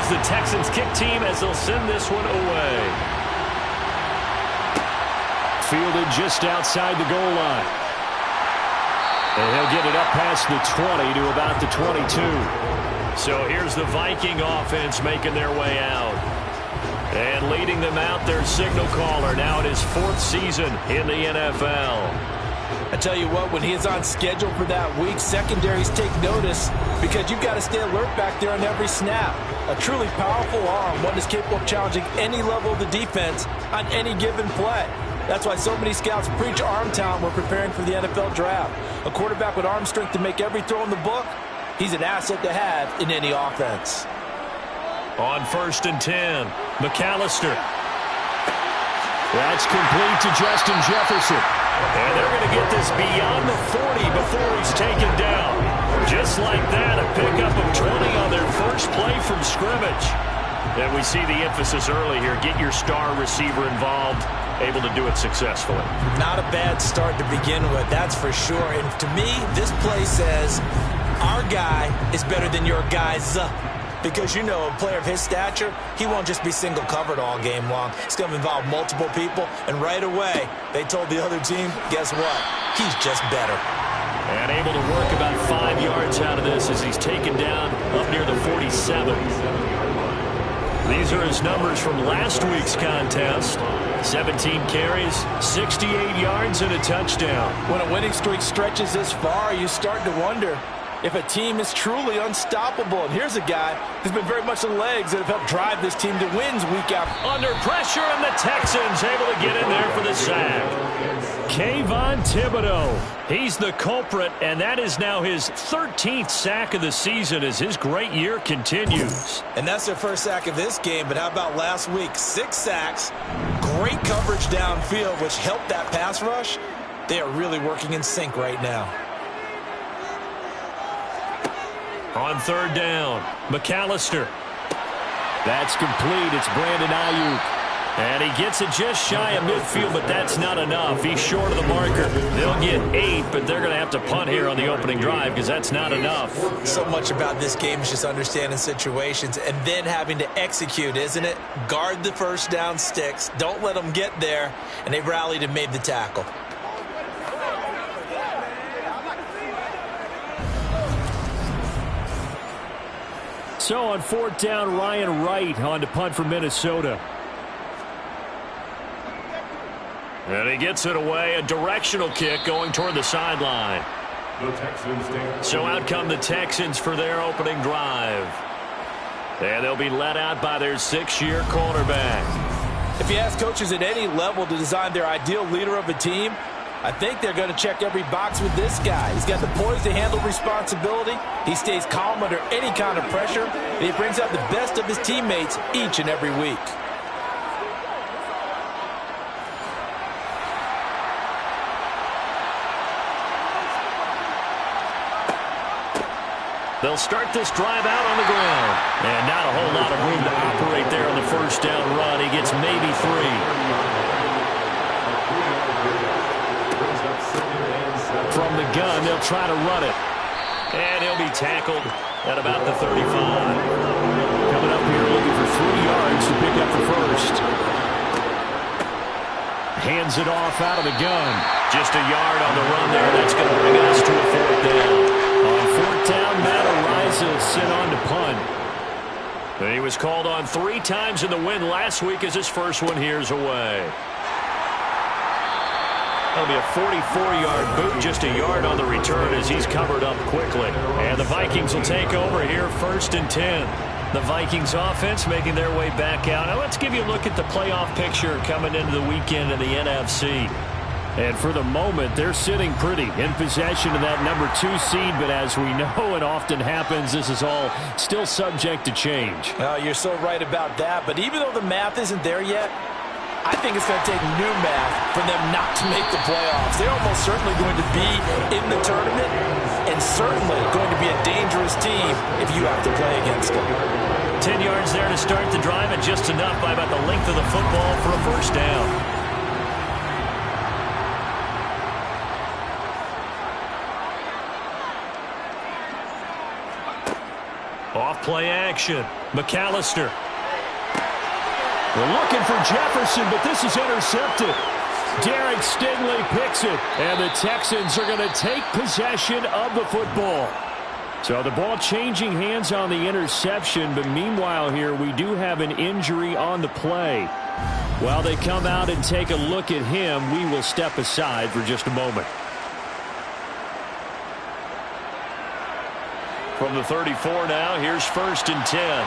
goes the Texans kick team as they'll send this one away. Fielded just outside the goal line. And he'll get it up past the 20 to about the 22. So here's the Viking offense making their way out. And leading them out, their signal caller, now in his 4th season in the NFL. I tell you what, when he is on schedule for that week, secondaries take notice because you've got to stay alert back there on every snap. A truly powerful arm, one that's capable of challenging any level of the defense on any given play. That's why so many scouts preach arm talent when preparing for the NFL draft. A quarterback with arm strength to make every throw in the book, he's an asset to have in any offense. On 1st and 10, McAllister. That's complete to Justin Jefferson. And they're going to get this beyond the 40 before he's taken down. Just like that, a pickup of 20 on their first play from scrimmage. And we see the emphasis early here. Get your star receiver involved, able to do it successfully. Not a bad start to begin with, that's for sure. And to me, this play says our guy is better than your guys. Because, you know, a player of his stature, he won't just be single covered all game long. It's going to involve multiple people. And right away, they told the other team, guess what? He's just better. And able to work about 5 yards out of this as he's taken down up near the 47. These are his numbers from last week's contest. 17 carries, 68 yards, and a touchdown. When a winning streak stretches this far, you start to wonder if a team is truly unstoppable. And here's a guy who's been very much the legs that have helped drive this team to wins week after. Under pressure, and the Texans able to get in there for the sack. Kayvon Thibodeau, he's the culprit, and that is now his 13th sack of the season as his great year continues. And that's their first sack of this game, but how about last week? 6 sacks, great coverage downfield, which helped that pass rush. They are really working in sync right now. On 3rd down, McAllister. That's complete. It's Brandon Ayuk. And he gets it just shy of midfield, but that's not enough. He's short of the marker. They'll get 8, but they're going to have to punt here on the opening drive because that's not enough. So much about this game is just understanding situations and then having to execute, isn't it? Guard the first down sticks. Don't let them get there. And they've rallied and made the tackle. So on 4th down, Ryan Wright on to punt for Minnesota. And he gets it away, a directional kick going toward the sideline. So out come the Texans for their opening drive. And they'll be let out by their 6th-year quarterback. If you ask coaches at any level to design their ideal leader of a team, I think they're going to check every box with this guy. He's got the poise to handle responsibility. He stays calm under any kind of pressure. And he brings out the best of his teammates each and every week. They'll start this drive out on the ground. And not a whole lot of room to operate there on the first down run. He gets maybe 3. From the gun, they'll try to run it. And he'll be tackled at about the 35. Coming up here looking for 3 yards to pick up the first. Hands it off out of the gun. Just a yard on the run there. That's going to bring us to a 4th down. On 4th down, Matt Araiza sent on to punt. And he was called on 3 times in the win last week as his first one here's away. That'll be a 44-yard boot, just a yard on the return as he's covered up quickly. And the Vikings will take over here 1st and 10. The Vikings offense making their way back out. Now let's give you a look at the playoff picture coming into the weekend in the NFC. And for the moment, they're sitting pretty in possession of that number 2 seed. But as we know, it often happens, this is all still subject to change. Oh, you're so right about that. But even though the math isn't there yet, I think it's going to take new math for them not to make the playoffs. They're almost certainly going to be in the tournament and certainly going to be a dangerous team if you have to play against them. 10 yards there to start the drive and just enough by about the length of the football for a first down. Off play action. McAllister. We're looking for Jefferson, but this is intercepted. Derek Stingley picks it, and the Texans are going to take possession of the football. So the ball changing hands on the interception, but meanwhile here we do have an injury on the play. While they come out and take a look at him, we will step aside for just a moment. From the 34 now, here's 1st and 10.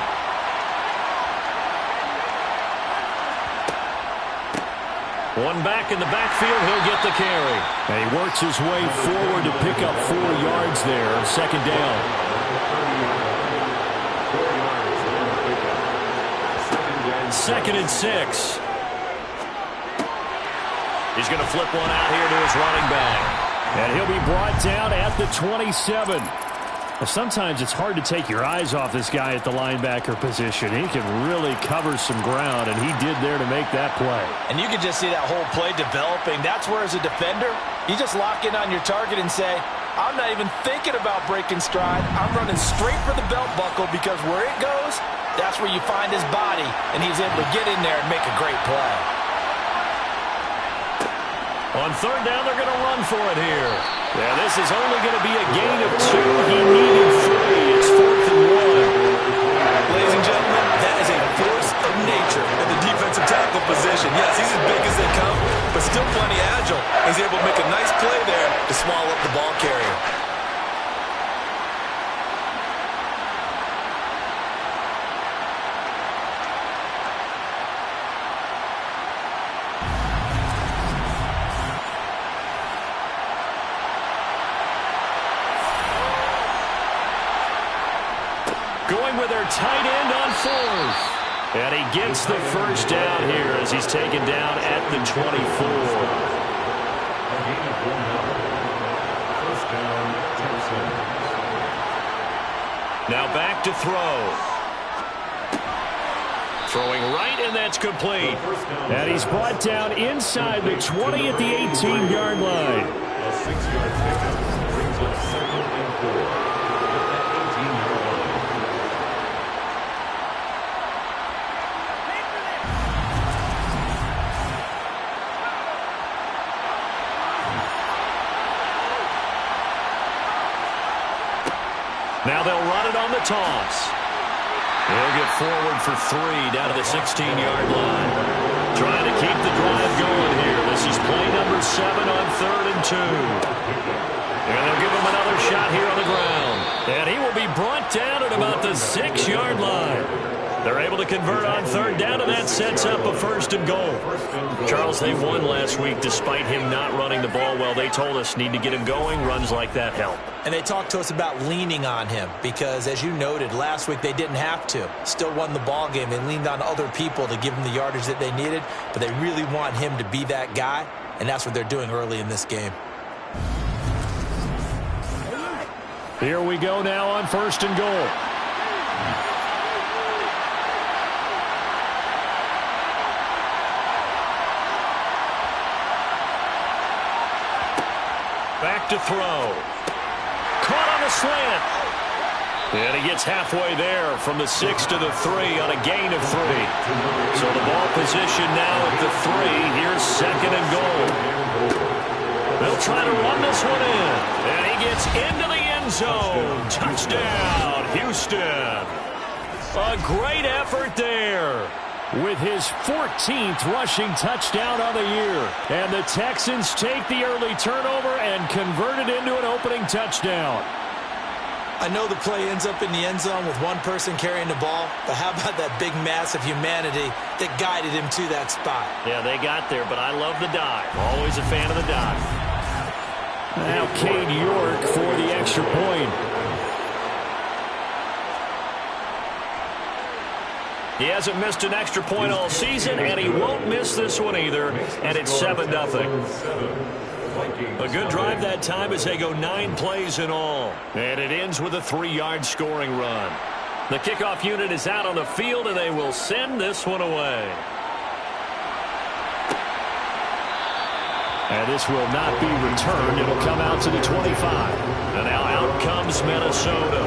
One back in the backfield, he'll get the carry. And he works his way forward to pick up 4 yards there on 2nd down. 2nd and 6. He's going to flip one out here to his running back. And he'll be brought down at the 27. Well, sometimes it's hard to take your eyes off this guy at the linebacker position. He can really cover some ground, and he did there to make that play. And you can just see that whole play developing. That's where, as a defender, you just lock in on your target and say, I'm not even thinking about breaking stride. I'm running straight for the belt buckle, because where it goes, that's where you find his body, and he's able to get in there and make a great play. On 3rd down, they're going to run for it here. Yeah, this is only going to be a gain of 2. He needed 3. It's 4th and 1. Ladies and gentlemen, that is a force of nature at the defensive tackle position. Yes, he's as big as they come, but still plenty agile. He's able to make a nice play there to swallow up the ball carrier. Going with their tight end on 4th. And he gets the 1st down here as he's taken down at the 24. Now back to throw. Throwing right, and that's complete. And he's brought down inside the 20 at the 18-yard line. A 6-yard pickup brings up 2nd and 4 at the 18-yard line. Now they'll run it on the toss. He'll get forward for 3 down to the 16-yard line. Trying to keep the drive going here. This is play number 7 on 3rd and 2. And they'll give him another shot here on the ground. And he will be brought down at about the 6-yard line. They're able to convert on 3rd down, and that sets up a 1st and goal. Charles, they won last week despite him not running the ball well. They told us need to get him going. Runs like that help. And they talked to us about leaning on him because, as you noted, last week they didn't have to. Still won the ball game. They leaned on other people to give them the yardage that they needed, but they really want him to be that guy, and that's what they're doing early in this game. Here we go now on 1st and goal. Back to throw. Caught on the slant. And he gets halfway there from the 6 to the 3 on a gain of 3. So the ball position now at the 3. Here's 2nd and goal. They'll try to run this one in. And he gets into the end zone. Touchdown, Houston. A great effort there, with his 14th rushing touchdown of the year. And the Texans take the early turnover and convert it into an opening touchdown. I know the play ends up in the end zone with one person carrying the ball, but how about that big mass of humanity that guided him to that spot? Yeah, they got there, but I love the dive. Always a fan of the dive. Now Cade York for the extra point. He hasn't missed an extra point all season, and he won't miss this one either, and it's 7-0. A good drive that time as they go 9 plays in all. And it ends with a 3-yard scoring run. The kickoff unit is out on the field, and they will send this one away. And this will not be returned. It'll come out to the 25. And now out comes Minnesota.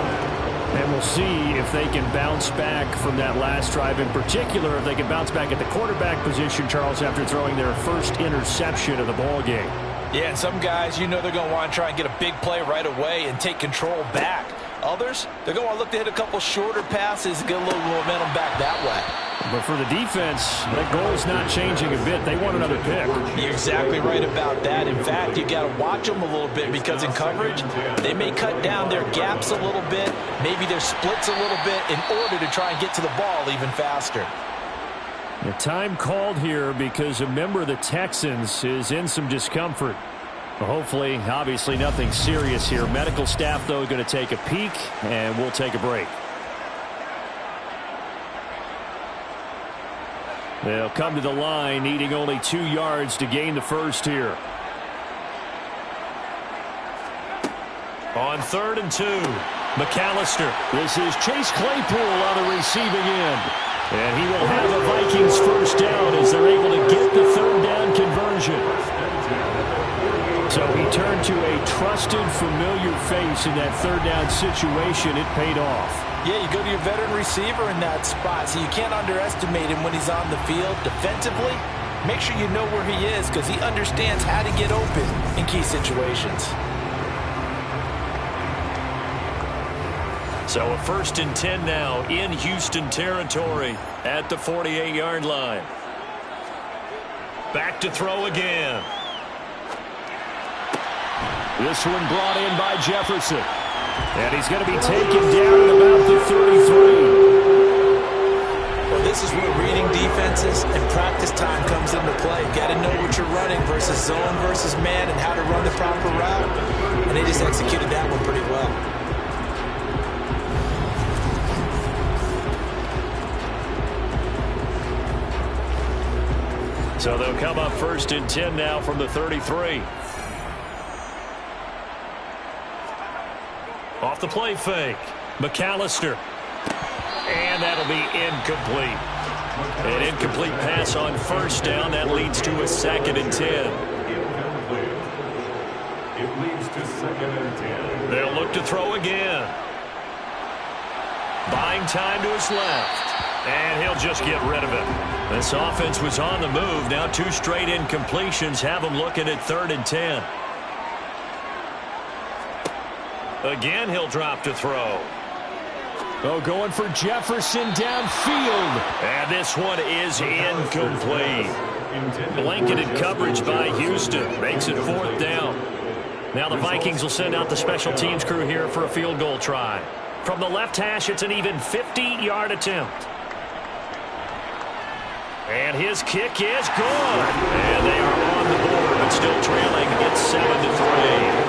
And we'll we'll see if they can bounce back from that last drive. In particular, if they can bounce back at the quarterback position, Charles, after throwing their first interception of the ball game. Yeah, and some guys, they're going to want to try and get a big play right away and take control back. Others, they're going to look to hit a couple shorter passes and get a little momentum back that way. But for the defense, that goal's not changing a bit. They want another pick. You're exactly right about that. In fact, you got to watch them a little bit because in coverage, they may cut down their gaps a little bit, maybe their splits a little bit in order to try and get to the ball even faster. The time called here because a member of the Texans is in some discomfort. Hopefully, obviously, nothing serious here. Medical staff, though, going to take a peek, and we'll take a break. They'll come to the line, needing only 2 yards to gain the first here. On 3rd and 2, McAllister. This is Chase Claypool on the receiving end. And he will have a Vikings first down as they're able to get the 3rd down conversion. So he turned to a trusted, familiar face in that 3rd down situation. It paid off. Yeah, you go to your veteran receiver in that spot, so you can't underestimate him when he's on the field. Defensively, make sure you know where he is because he understands how to get open in key situations. So a 1st and 10 now in Houston territory at the 48-yard line. Back to throw again. This one brought in by Jefferson. And he's going to be taken down at about the 33. Well, this is where reading defenses and practice time comes into play. Got to know what you're running versus zone versus man and how to run the proper route. And they just executed that one pretty well. So they'll come up 1st and 10 now from the 33. Off the play fake. McAllister. And that'll be incomplete. An incomplete pass on 1st down. That leads to a 2nd and 10. It leads to 2nd and 10. They'll look to throw again. Buying time to his left. And he'll just get rid of it. This offense was on the move. Now 2 straight incompletions have them looking at 3rd and 10. Again, he'll drop to throw. Oh, going for Jefferson downfield. And this one is incomplete. Blanketed coverage by Houston. Makes it 4th down. Now the Vikings will send out the special teams crew here for a field goal try. From the left hash, it's an even 50-yard attempt. And his kick is good. And they are on the board, but still trailing. It's 7-3.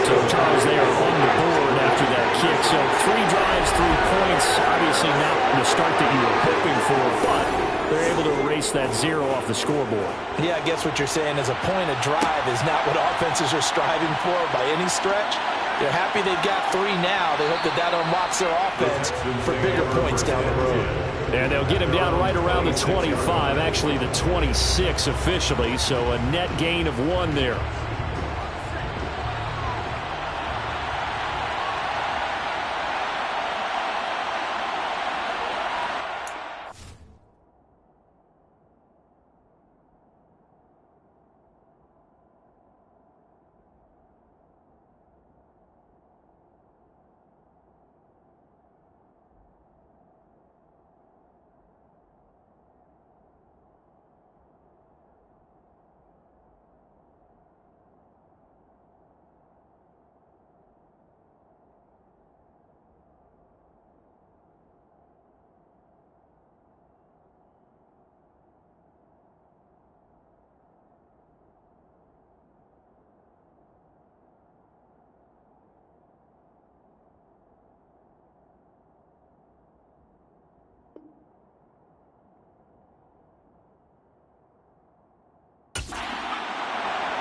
So, Charles, they are on the board after that kick. So 3 drives, 3 points. Obviously not the start that you were hoping for, but they're able to erase that 0 off the scoreboard. Yeah, I guess what you're saying is a point of drive is not what offenses are striving for by any stretch. They're happy they've got 3 now. They hope that unlocks their offense for bigger points down the road. And they'll get him down right around the 25, actually the 26 officially, so a net gain of 1 there.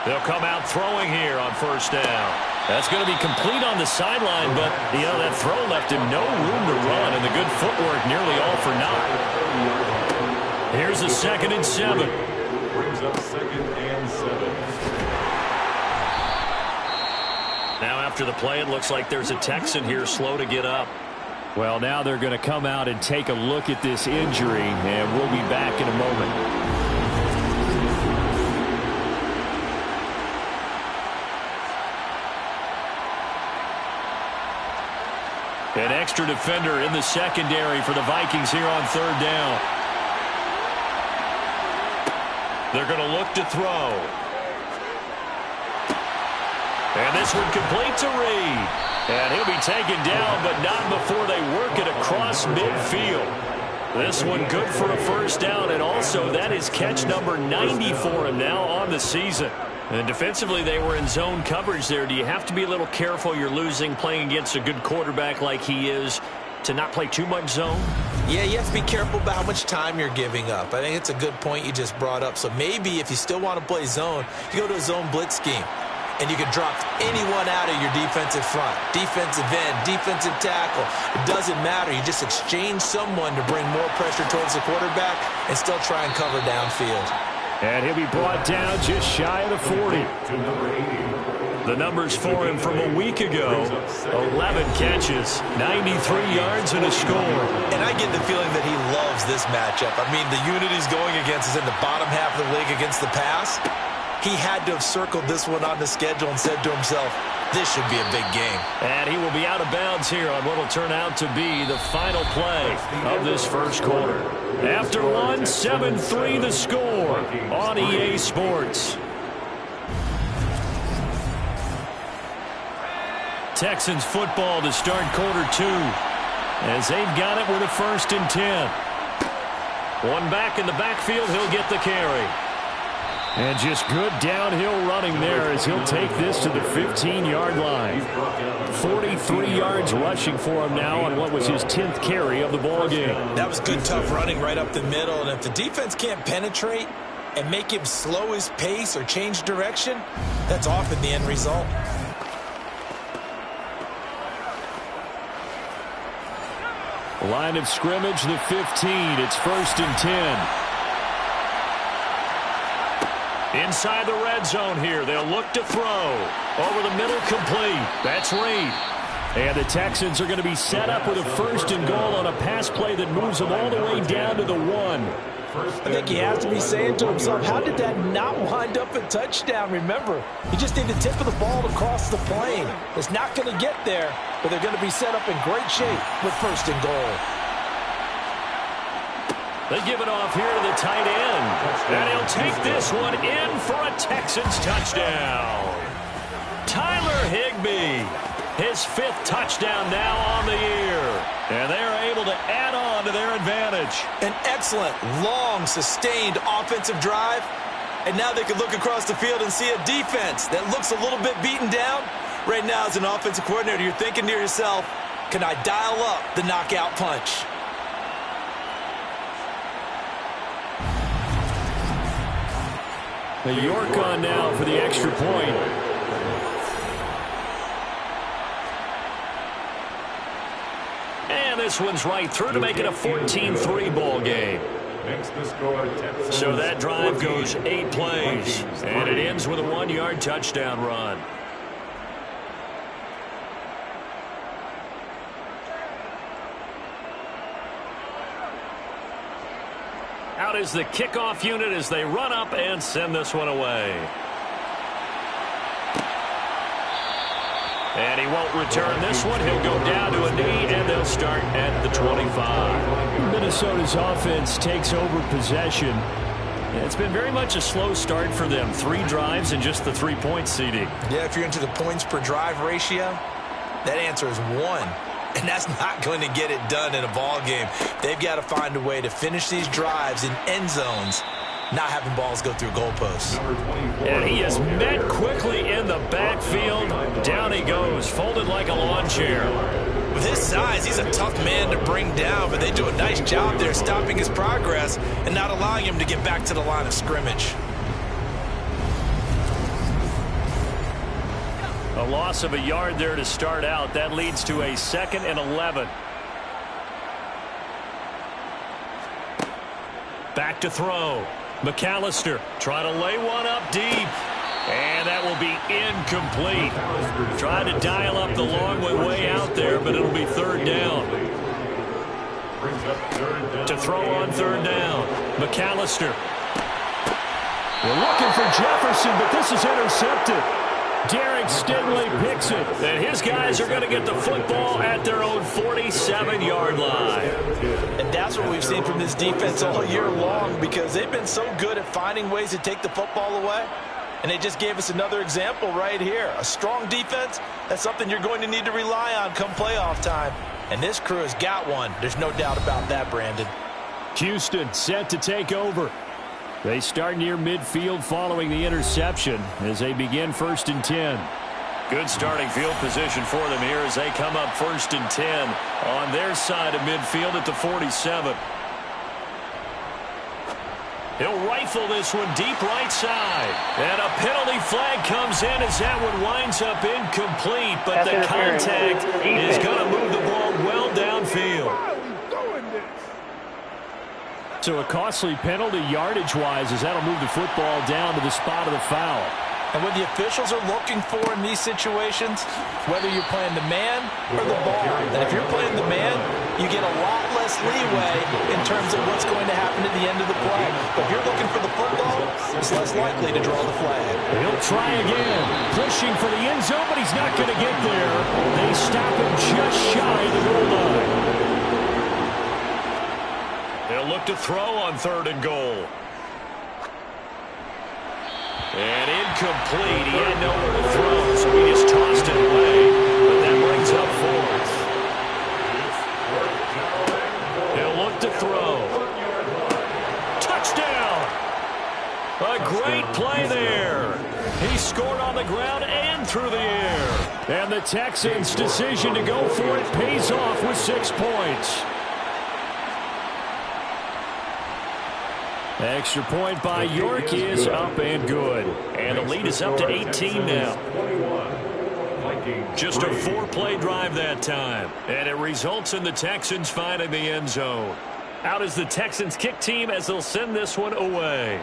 They'll come out throwing here on 1st down. That's going to be complete on the sideline, but, that throw left him no room to run, and the good footwork nearly all for naught. Here's a 2nd and 7. Brings up 2nd and 7. Now after the play, it looks like there's a Texan here slow to get up. Well, now they're going to come out and take a look at this injury, and we'll be back in a moment. An extra defender in the secondary for the Vikings here on third down. They're going to look to throw. And this one complete to Reed. And he'll be taken down, but not before they work it across midfield. This one good for a first down, and also that is catch number 90 for him now on the season. And defensively, they were in zone coverage there. Do you have to be a little careful? You're losing playing against a good quarterback like he is to not play too much zone? Yeah, you have to be careful about how much time you're giving up. I think it's a good point you just brought up. So maybe if you still want to play zone, you go to a zone blitz scheme. And you can drop anyone out of your defensive front, defensive end, defensive tackle. It doesn't matter. You just exchange someone to bring more pressure towards the quarterback and still try and cover downfield. And he'll be brought down just shy of the 40. The numbers for him from a week ago, 11 catches, 93 yards and a score. And I get the feeling that he loves this matchup. I mean, the unit he's going against is in the bottom half of the league against the pass. He had to have circled this one on the schedule and said to himself, this should be a big game. And he will be out of bounds here on what will turn out to be the final play of this first quarter. After one, 7-3 the score on EA Sports. Texans football to start quarter two, as they've got it with a 1st and 10. One back in the backfield, he'll get the carry. And just good downhill running there as he'll take this to the 15-yard line. 43 yards rushing for him now on what was his 10th carry of the ball game. That was good, tough running right up the middle. And if the defense can't penetrate and make him slow his pace or change direction, that's often the end result. Line of scrimmage, the 15. It's 1st and 10. Inside the red zone here. They'll look to throw. Over the middle, complete. That's Reed. And the Texans are going to be set up with a 1st and goal on a pass play that moves them all the way down to the 1. I think he has to be saying to himself, how did that not wind up a touchdown? Remember, you just need the tip of the ball to cross the plane. It's not going to get there, but they're going to be set up in great shape with 1st and goal. They give it off here to the tight end. And he'll take this one in for a Texans touchdown. Tyler Higbee, his 5th touchdown now on the year. And they're able to add on to their advantage. An excellent, long, sustained offensive drive. And now they can look across the field and see a defense that looks a little bit beaten down. Right now, as an offensive coordinator, you're thinking to yourself, can I dial up the knockout punch? York on now for the extra point. And this one's right through to make it a 14-3 ball game. So that drive goes 8 plays, and it ends with a 1-yard touchdown run. Out is the kickoff unit as they run up and send this one away. And he won't return this one. He'll go down to a knee, and they'll start at the 25. Minnesota's offense takes over possession. It's been very much a slow start for them. 3 drives and just the 3-point seeding. Yeah, if you're into the points per drive ratio, that answer is 1. And that's not going to get it done in a ball game. They've got to find a way to finish these drives in end zones, not having balls go through goalposts. And he is met quickly in the backfield. Down he goes, folded like a lawn chair. With his size, he's a tough man to bring down, but they do a nice job there stopping his progress and not allowing him to get back to the line of scrimmage. A loss of a yard there to start out. That leads to a 2nd and 11. Back to throw. McAllister trying to lay one up deep. And that will be incomplete. Trying to dial up the long way out there, but it'll be 3rd down. To throw on third down, McAllister. We're looking for Jefferson, but this is intercepted. Derek Stingley picks it. And his guys are going to get the football at their own 47-yard line. And that's what we've seen from this defense all year long, because they've been so good at finding ways to take the football away. And they just gave us another example right here. A strong defense, that's something you're going to need to rely on come playoff time. And this crew has got one. There's no doubt about that, Brandon. Houston set to take over. They start near midfield following the interception as they begin 1st and 10. Good starting field position for them here as they come up 1st and 10 on their side of midfield at the 47. He'll rifle this one deep right side. And a penalty flag comes in as that one winds up incomplete. But the contact is going to move the ball well downfield. So a costly penalty yardage-wise as that'll move the football down to the spot of the foul. And what the officials are looking for in these situations, whether you're playing the man or the ball, and if you're playing the man, you get a lot less leeway in terms of what's going to happen at the end of the play. But if you're looking for the football, it's less likely to draw the flag. He'll try again, pushing for the end zone, but he's not going to get there. They stop him just shy of the goal line. They'll look to throw on 3rd and goal. And incomplete. He had nowhere to throw, so he just tossed it away. But that brings up 4th. He'll look to throw. Touchdown! A great play there. He scored on the ground and through the air. And the Texans' decision to go for it pays off with 6 points. Extra point by York is up and good. And the lead is up to 18 now. Just a 4-play drive that time. And it results in the Texans finding the end zone. Out is the Texans kick team as they'll send this one away.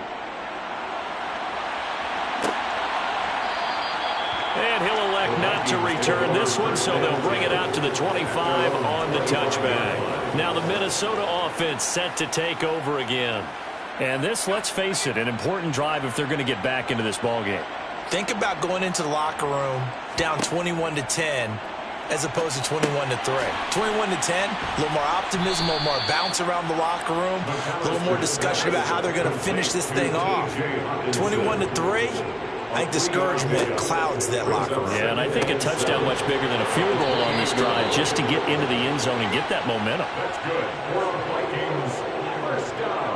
And he'll elect not to return this one, so they'll bring it out to the 25 on the touchback. Now the Minnesota offense set to take over again. And this, let's face it, an important drive if they're going to get back into this ballgame. Think about going into the locker room down 21-10 as opposed to 21-3. 21-10, a little more optimism, a little more bounce around the locker room, a little more discussion about how they're going to finish this thing off. 21-3, I think discouragement clouds that locker room. Yeah, and I think a touchdown much bigger than a field goal on this drive just to get into the end zone and get that momentum. That's good. For the Vikings, first down.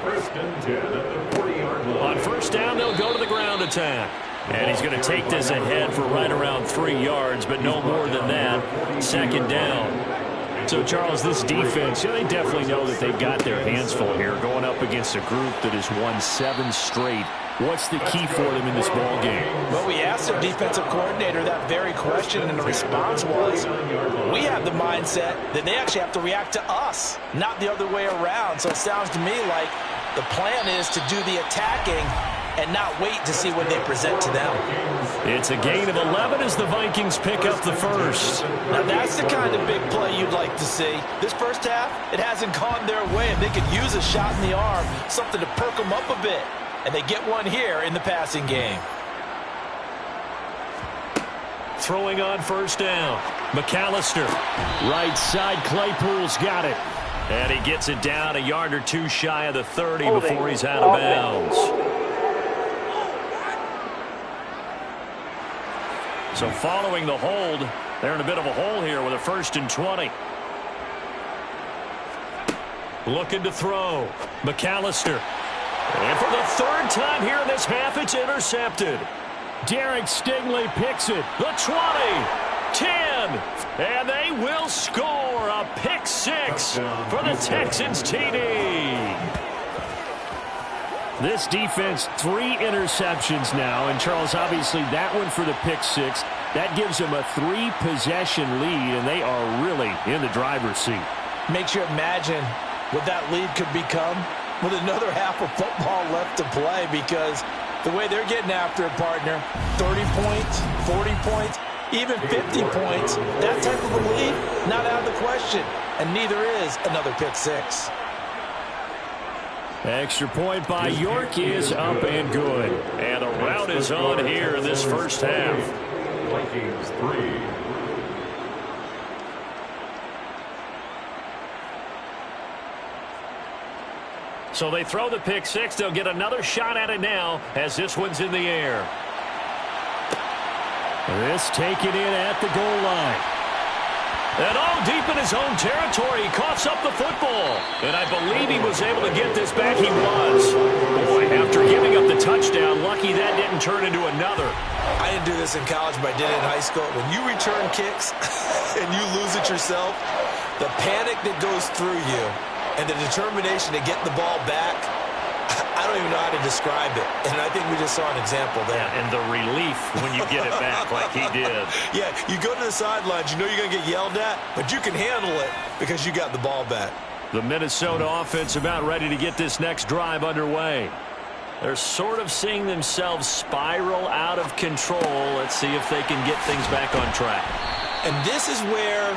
1st and 10 at the 40-yard line. On 1st down, they'll go to the ground attack. And he's going to take this ahead for right around 3 yards, but no more than that. 2nd down. So, Charles, this defense, they definitely know that they've got their hands full here going up against a group that has won 7 straight. What's the key for them in this ball game? Well, we asked their defensive coordinator that very question, and the response was, we have the mindset that they actually have to react to us, not the other way around. So it sounds to me like the plan is to do the attacking and not wait to see what they present to them. It's a gain of 11 as the Vikings pick up the first. Now that's the kind of big play you'd like to see. This first half, it hasn't gone their way, and they could use a shot in the arm, something to perk them up a bit. And they get one here in the passing game. Throwing on 1st down. McAllister. Right side, Claypool's got it. And he gets it down a yard or 2 shy of the 30 before he's out of bounds. So following the hold, they're in a bit of a hole here with a 1st and 20. Looking to throw. McAllister. And for the 3rd time here in this half, it's intercepted. Derek Stingley picks it. The 20, 10, and they will score a pick 6 for the Texans TD. This defense, 3 interceptions now, and Charles, obviously that one for the pick 6. That gives them a 3-possession lead, and they are really in the driver's seat. Makes you imagine what that lead could become with another half of football left to play, because the way they're getting after it, partner, 30 points, 40 points, even 50 points, that type of a lead, not out of the question. and neither is another pick six. Extra point by York is up and good. And the rout is on here in this first half. Vikings 3. So they throw the pick six. They'll get another shot at it now as this one's in the air. This taken in at the goal line. And all deep in his own territory, he coughs up the football. And I believe he was able to get this back. He was. Boy, after giving up the touchdown, lucky that didn't turn into another. I didn't do this in college, but I did it in high school. When you return kicks and you lose it yourself, the panic that goes through you and the determination to get the ball back, I don't even know how to describe it. And I think we just saw an example there. Yeah, and the relief when you get it back like he did. Yeah, you go to the sidelines, you know you're going to get yelled at, but you can handle it because you got the ball back. The Minnesota offense about ready to get this next drive underway. They're sort of seeing themselves spiral out of control. Let's see if they can get things back on track. And this is where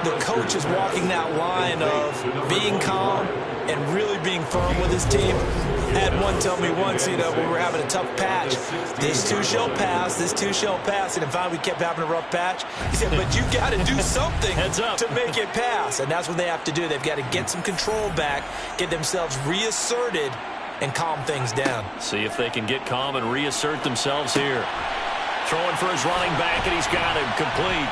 the coach is walking that line of being calm and really being firm with his team. I had one tell me once, you know, we were having a tough patch. This too shall pass, this too shall pass. And then finally we kept having a rough patch. He said, but you got to do something to make it pass. And that's what they have to do. They've got to get some control back, get themselves reasserted, and calm things down. See if they can get calm and reassert themselves here. Throwing for his running back, and he's got him complete.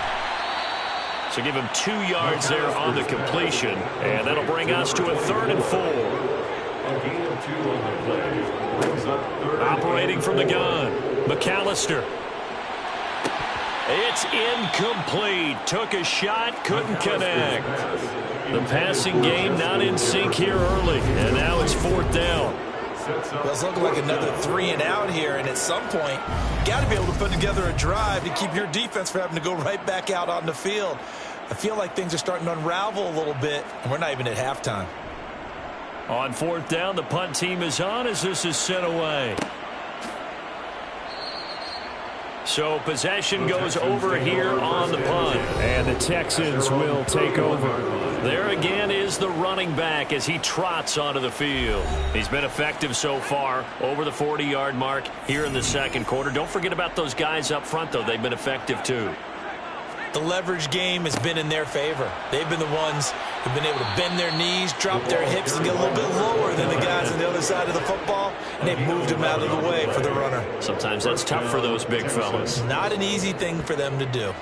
So give him 2 yards there on the completion, and that'll bring us to a 3rd and 4. A gain of 2 on the play. Brings up 3rd. Operating from the gun, McAllister. It's incomplete. Took a shot, couldn't connect. The passing game not in sync here early, and now it's 4th down. Well, it's looking like another 3 and out here, and at some point, you got to be able to put together a drive to keep your defense from having to go right back out on the field. I feel like things are starting to unravel a little bit, and we're not even at halftime. On 4th down, the punt team is on as this is sent away. So possession goes over here on the punt, and the Texans will take over. There again is the running back as he trots onto the field. He's been effective so far, over the 40-yard mark here in the second quarter. Don't forget about those guys up front, though. They've been effective, too. The leverage game has been in their favor. They've been the ones who've been able to bend their knees, drop their hips, and get a little bit lower than the guys on the other side of the football, and they've moved them out of the way for the runner. Sometimes that's tough for those big fellas. Not an easy thing for them to do.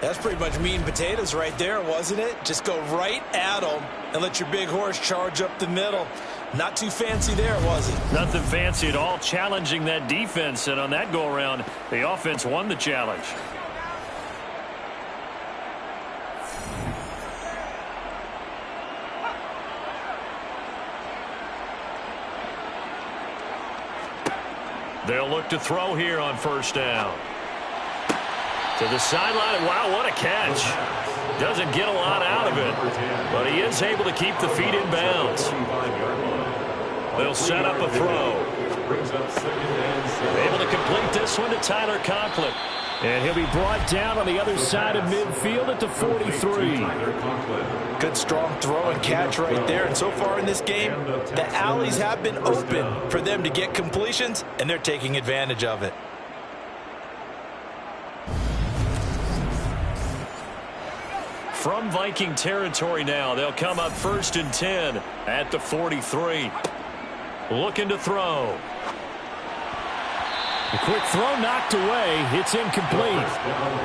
That's pretty much meat and potatoes right there, wasn't it? Just go right at them and let your big horse charge up the middle. Not too fancy there, was it? Nothing fancy at all, challenging that defense, and on that go-around, the offense won the challenge. They'll look to throw here on 1st down. To the sideline. Wow, what a catch. Doesn't get a lot out of it, but he is able to keep the feet in bounds. They'll set up a throw. Able to complete this one to Tyler Conklin. And he'll be brought down on the other side of midfield at the 43. Good strong throw and catch right there. And so far in this game, the alleys have been open for them to get completions, and they're taking advantage of it. From Viking territory now, they'll come up 1st and 10 at the 43. Looking to throw. A quick throw knocked away. It's incomplete.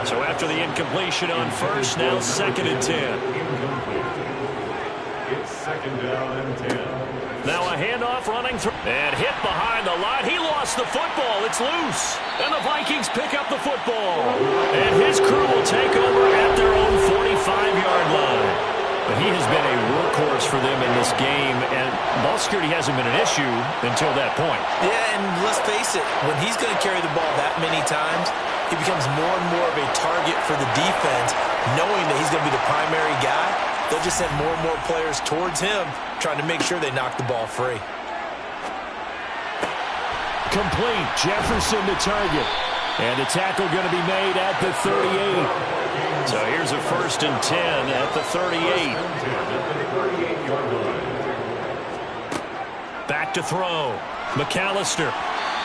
So after the incompletion on 1st, now 2nd and 10. It's 2nd down and 10. Now a handoff running through. And hit behind the line. He lost the football. It's loose. And the Vikings pick up the football. And his crew will take over at their own 45-yard line. But he has been a workhorse for them in this game, and ball security hasn't been an issue until that point. Yeah, and let's face it, when he's going to carry the ball that many times, he becomes more and more of a target for the defense, knowing that he's going to be the primary guy. They'll just send more and more players towards him, trying to make sure they knock the ball free. Complete. Jefferson to target. And the tackle going to be made at the 38. So here's a 1st and 10 at the 38. Back to throw. McAllister.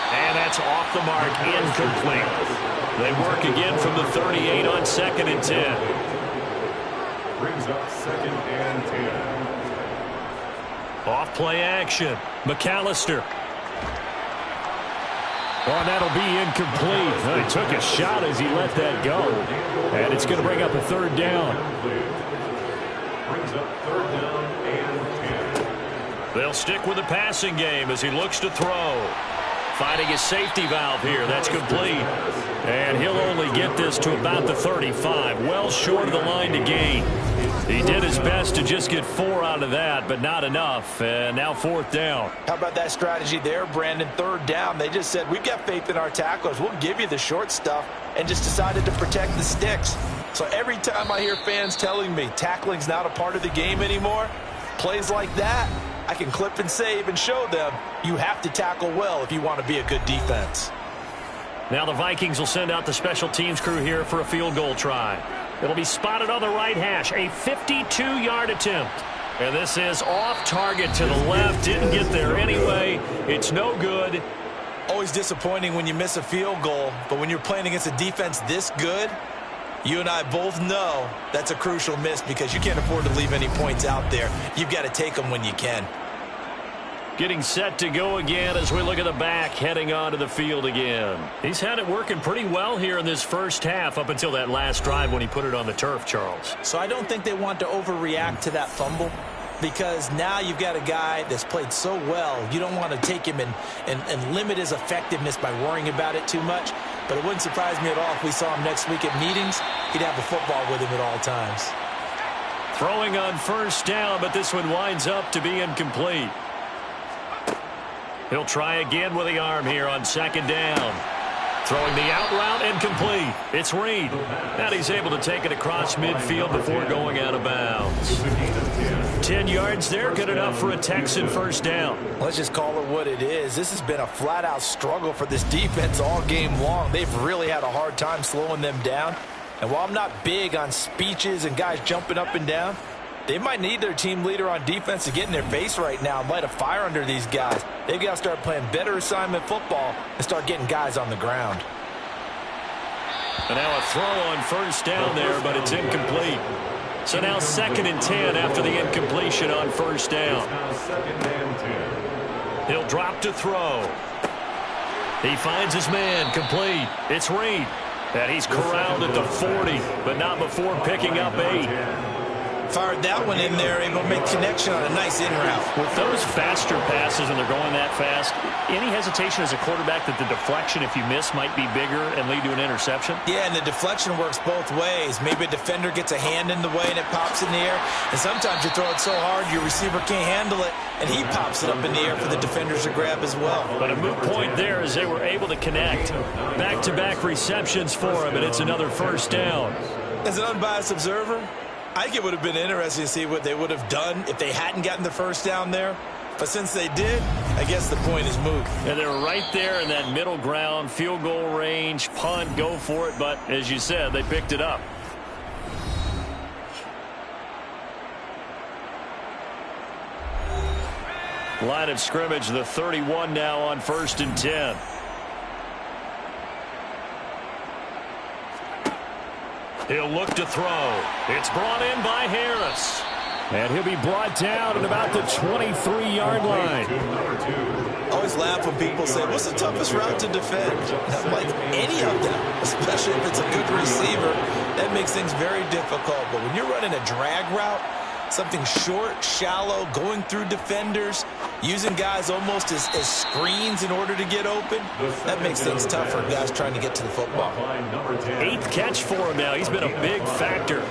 And that's off the mark, incomplete. They work again from the 38 on 2nd and 10. Brings up 2nd and 10. Off play action. McAllister. Oh, that'll be incomplete. Well, he took a shot as he let that go. And it's going to bring up a 3rd down. Brings up 3rd down and 10. They'll stick with the passing game as he looks to throw. Finding his safety valve here. That's complete. And he'll only get this to about the 35. Well short of the line to gain. He did his best to just get 4 out of that, but not enough. And now 4th down. How about that strategy there, Brandon? 3rd down. They just said, we've got faith in our tacklers. We'll give you the short stuff, and just decided to protect the sticks. So every time I hear fans telling me tackling's not a part of the game anymore, plays like that, I can clip and save and show them you have to tackle well if you want to be a good defense. Now the Vikings will send out the special teams crew here for a field goal try. It'll be spotted on the right hash, a 52-yard attempt. And this is off target to the left. Didn't get there anyway. It's no good. Always disappointing when you miss a field goal, but when you're playing against a defense this good, you and I both know that's a crucial miss because you can't afford to leave any points out there. You've got to take them when you can. Getting set to go again as we look at the back, heading onto the field again. He's had it working pretty well here in this first half up until that last drive when he put it on the turf, Charles. So I don't think they want to overreact to that fumble because now you've got a guy that's played so well. You don't want to take him and limit his effectiveness by worrying about it too much. But it wouldn't surprise me at all if we saw him next week at meetings. He'd have a football with him at all times. Throwing on 1st down, but this one winds up to be incomplete. He'll try again with the arm here on 2nd down. Throwing the out route incomplete. It's Reed. And he's able to take it across midfield before going out of bounds. 10 yards there, good enough for a Texan 1st down. Let's just call it what it is. This has been a flat-out struggle for this defense all game long. They've really had a hard time slowing them down. And while I'm not big on speeches and guys jumping up and down, they might need their team leader on defense to get in their face right now and light a fire under these guys. They've got to start playing better assignment football and start getting guys on the ground. And now a throw on 1st down there, but it's incomplete. So now 2nd and 10 after the incompletion on 1st down. He'll drop to throw. He finds his man, complete. It's Reed. And he's corralled at the 40, but not before picking up 8. Fired that one in there, able to make connection on a nice in route. With those faster passes and they're going that fast, any hesitation as a quarterback that the deflection, if you miss, might be bigger and lead to an interception? Yeah, and the deflection works both ways. Maybe a defender gets a hand in the way and it pops in the air. And sometimes you throw it so hard your receiver can't handle it, and he pops it up in the air for the defenders to grab as well. But a moot point there as they were able to connect. Back-to-back receptions for him, and it's another 1st down. As an unbiased observer, I think it would have been interesting to see what they would have done if they hadn't gotten the 1st down there. But since they did, I guess the point is moot. And they're right there in that middle ground, field goal range, punt, go for it. But as you said, they picked it up. Line of scrimmage, the 31 now on 1st and 10. He'll look to throw. It's brought in by Harris. And he'll be brought down at about the 23-yard line. I always laugh when people say, what's the toughest route to defend? I'm like, any of them, especially if it's a good receiver. That makes things very difficult. But when you're running a drag route, something short, shallow, going through defenders, using guys almost as screens in order to get open, that makes things tough for guys trying to get to the football. 8th catch for him now. He's been a big factor.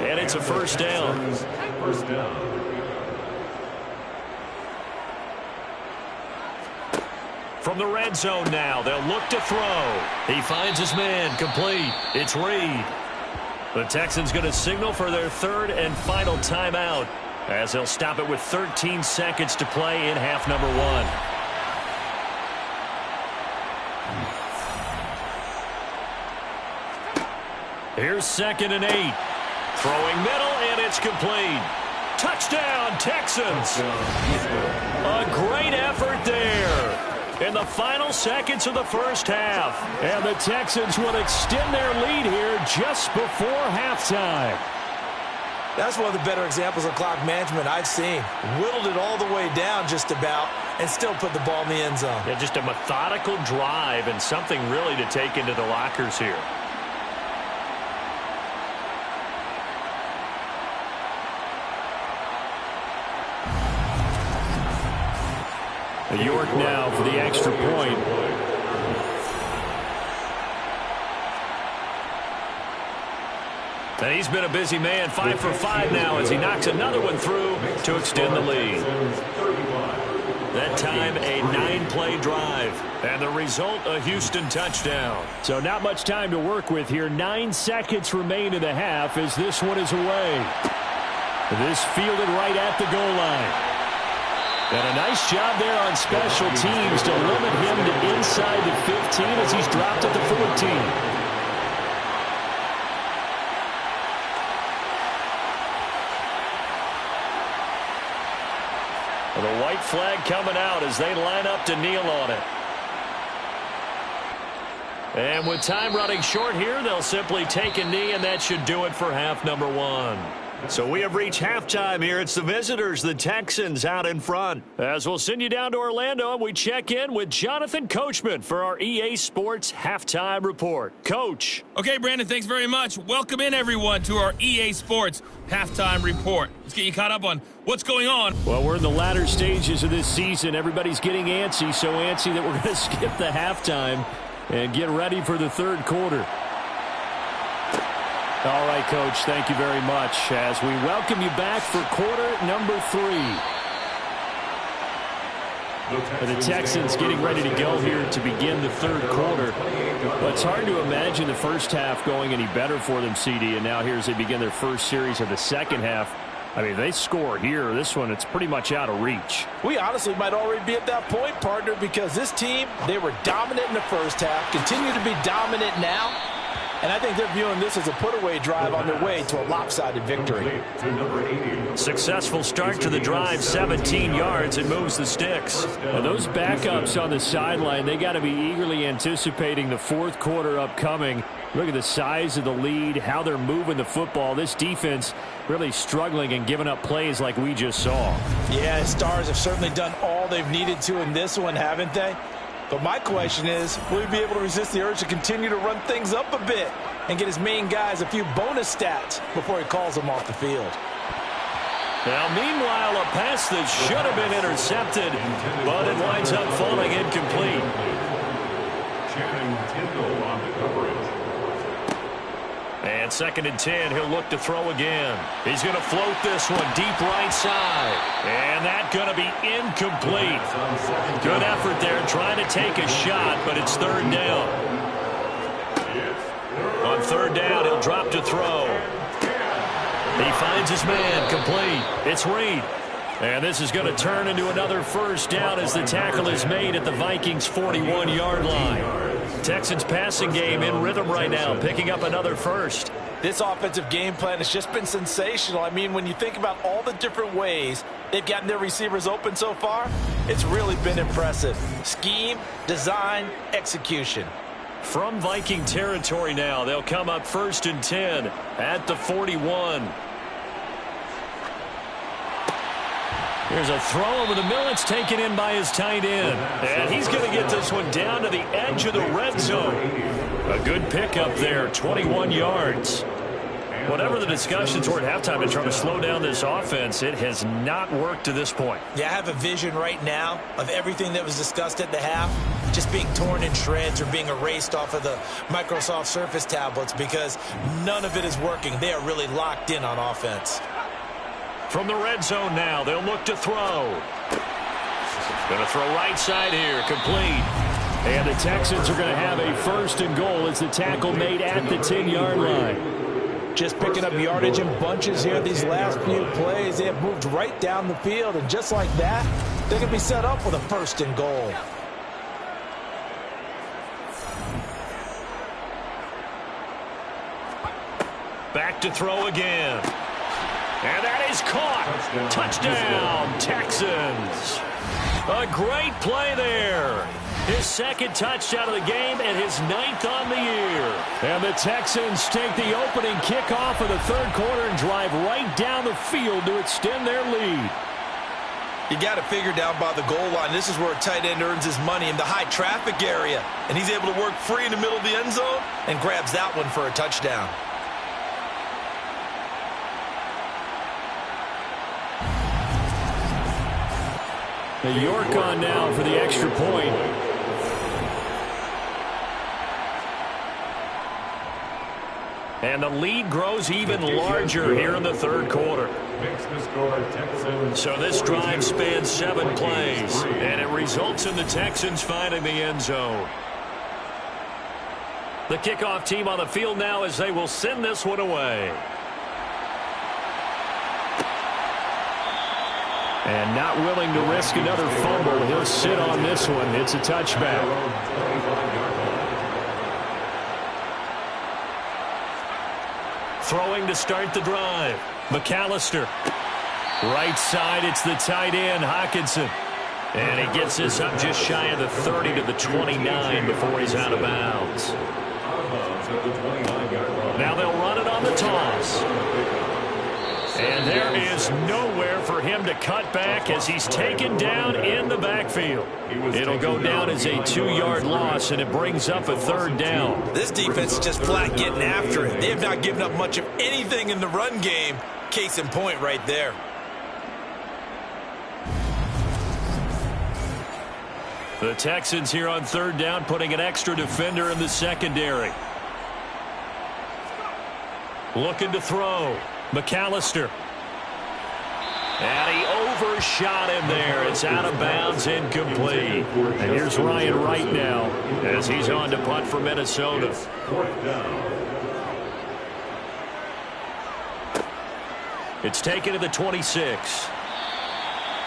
And it's a 1st down. From the red zone now, they'll look to throw. He finds his man, complete. It's Reed. The Texans going to signal for their 3rd and final timeout as they'll stop it with 13 seconds to play in half number 1. Here's 2nd and 8. Throwing middle, and it's complete. Touchdown, Texans. A great effort there in the final seconds of the first half. And the Texans will extend their lead here just before halftime. That's one of the better examples of clock management I've seen. Whittled it all the way down just about and still put the ball in the end zone. Yeah, just a methodical drive and something really to take into the lockers here. York now for the extra point. And he's been a busy man, 5 for 5 now as he knocks another one through to extend the lead. That time, a 9-play drive. And the result, a Houston touchdown. So not much time to work with here. 9 seconds remain in the half as this one is away. This fielded right at the goal line. And a nice job there on special teams to limit him to inside the 15 as he's dropped at the 14. The white flag coming out as they line up to kneel on it. And with time running short here, they'll simply take a knee, and that should do it for half number 1. So we have reached halftime here. It's the visitors, the Texans, out in front. As we'll send you down to Orlando, and we check in with Jonathan Coachman for our EA Sports Halftime Report. Coach. Okay, Brandon, thanks very much. Welcome in, everyone, to our EA Sports Halftime Report. Let's get you caught up on what's going on. Well, we're in the latter stages of this season. Everybody's getting antsy, so antsy that we're going to skip the halftime and get ready for the third quarter. All right, Coach, thank you very much as we welcome you back for quarter number 3. The Texans getting ready to go here to begin the third quarter. But it's hard to imagine the first half going any better for them, CD, and now here as they begin their first series of the second half. I mean, they score here. This one, it's pretty much out of reach. We honestly might already be at that point, partner, because this team, they were dominant in the first half, continue to be dominant now. And I think they're viewing this as a put-away drive on their way to a lopsided victory. Successful start to the drive, 17 yards, and moves the sticks. Now those backups on the sideline, they got to be eagerly anticipating the fourth quarter upcoming. Look at the size of the lead, how they're moving the football. This defense really struggling and giving up plays like we just saw. Yeah, Stars have certainly done all they've needed to in this one, haven't they? But my question is, will he be able to resist the urge to continue to run things up a bit and get his main guys a few bonus stats before he calls them off the field? Now, meanwhile, a pass that should have been intercepted, but it winds up falling incomplete. And 2nd and 10, he'll look to throw again. He's going to float this one deep right side. And that's going to be incomplete. Good effort there trying to take a shot, but it's 3rd down. On 3rd down, he'll drop to throw. He finds his man, complete. It's Reed. And this is going to turn into another first down as the tackle is made at the Vikings' 41-yard line. Texans passing game in rhythm right now, picking up another first. This offensive game plan has just been sensational. I mean, when you think about all the different ways they've gotten their receivers open so far, it's really been impressive. Scheme, design, execution. From Viking territory now, they'll come up 1st and 10 at the 41. Here's a throw over the middle. It's taken in by his tight end. And he's going to get this one down to the edge of the red zone. A good pickup there, 21 yards. Whatever the discussions were at halftime to try to slow down this offense, it has not worked to this point. Yeah, I have a vision right now of everything that was discussed at the half just being torn in shreds or being erased off of the Microsoft Surface tablets because none of it is working. They are really locked in on offense. From the red zone now, they'll look to throw. Going to throw right side here, complete. And the Texans are going to have a 1st and goal as the tackle made at the 10-yard line. Just picking up yardage in bunches here these last few plays. They have moved right down the field, and just like that, they can be set up with a 1st and goal. to throw again. And that is caught. Touchdown, Texans. A great play there. His second touchdown of the game and his 9th on the year. And the Texans take the opening kickoff of the third quarter and drive right down the field to extend their lead. You got it figured down by the goal line. This is where a tight end earns his money in the high traffic area. And he's able to work free in the middle of the end zone and grabs that one for a touchdown. The York on now for the extra point. And the lead grows even larger here in the third quarter. So this drive spans 7 plays, and it results in the Texans finding the end zone. The kickoff team on the field now as they will send this one away. And not willing to risk another fumble. He'll sit on this one. It's a touchback. Throwing to start the drive. McAllister. Right side, it's the tight end, Hockenson. And he gets this up just shy of the 30 to the 29 before he's out of bounds. Now they'll run it on the toss. And there is nowhere for him to cut back as he's taken down in the backfield. It'll go down as a 2-yard loss, and it brings up a third down. This defense is just flat getting after it. They have not given up much of anything in the run game. Case in point right there. The Texans here on third down putting an extra defender in the secondary. Looking to throw. McAllister. And he overshot him there. It's out of bounds, incomplete. And here's Ryan Wright now as he's on to punt for Minnesota. It's taken to the 26.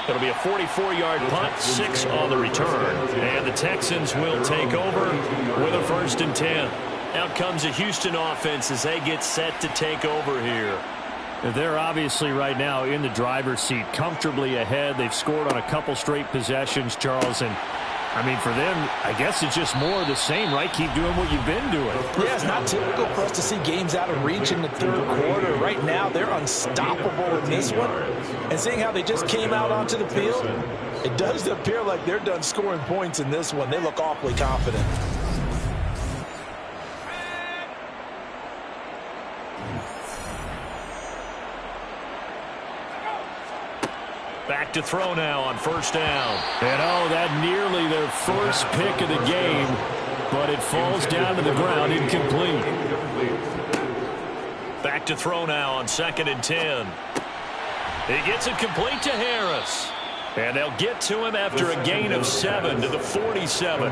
It'll be a 44-yard punt, 6 on the return. And the Texans will take over with a 1st and 10. Out comes the Houston offense as they get set to take over here. They're obviously right now in the driver's seat, comfortably ahead. They've scored on a couple straight possessions, Charles. And, I mean, for them, I guess it's just more of the same, right? Keep doing what you've been doing. Yeah, it's not typical for us to see games out of reach in the third quarter. Right now, they're unstoppable in this one. And seeing how they just came out onto the field, it does appear like they're done scoring points in this one. They look awfully confident. Back to throw now on 1st down. And oh, that nearly their first pick of the game, but it falls down to the ground, incomplete. Back to throw now on 2nd and 10. He gets it complete to Harris. And they'll get to him after a gain of 7 to the 47.